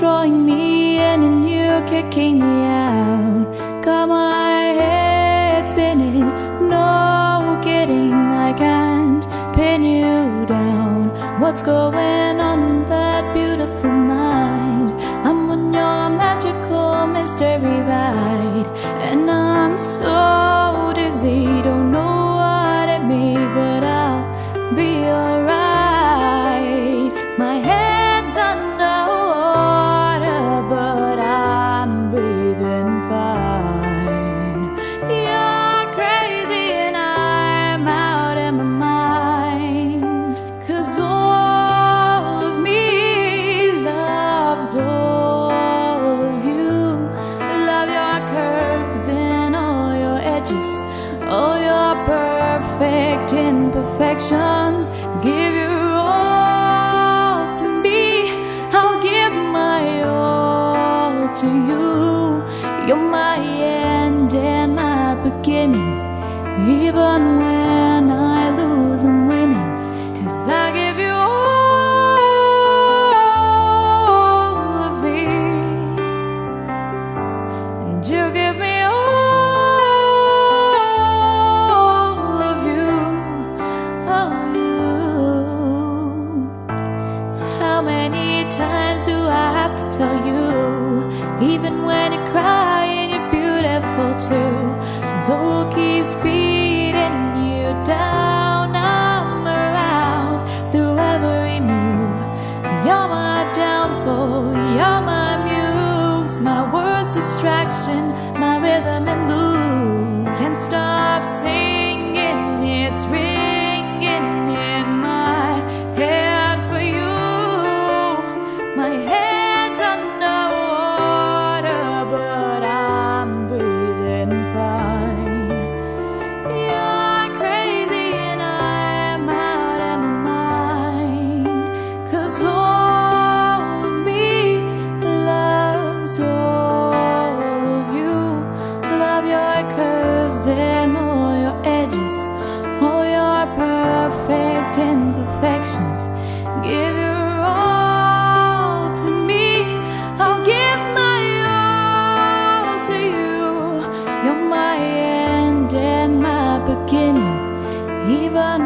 drawing me in and you kicking me out. Got my head spinning, no kidding, I can't pin you down. What's going on that beautiful night? I'm on your magical mystery ride, and I'm so dizzy, don't know what it means, but I'll be alright. My head's underwater, but I'm breathing fine. You're crazy and I'm out of my mind, 'cause all of me loves all of you. Love your curves and all your edges, all your perfect imperfections. Give your all to me, I'll give my all to you. You're my end and my beginning, even when I lose I'm winning, 'cause I give you all of me, and you give me all of you. Oh, how many times do I have to tell you? Even when you're crying, you're beautiful too. The world keeps beating you down, I'm around through every move. You're my downfall, you're my muse, my worst distraction, my rhythm and blues. Can't stop singing, it's ringing in my head for you. My head's underwater, but I'm breathing fine. You're crazy and I'm out of my mind, 'cause all of me loves all of you. Love your curves and all your edges, all your perfect imperfections. Give your all to me, I'll give my all to you. You're my end and my beginning, even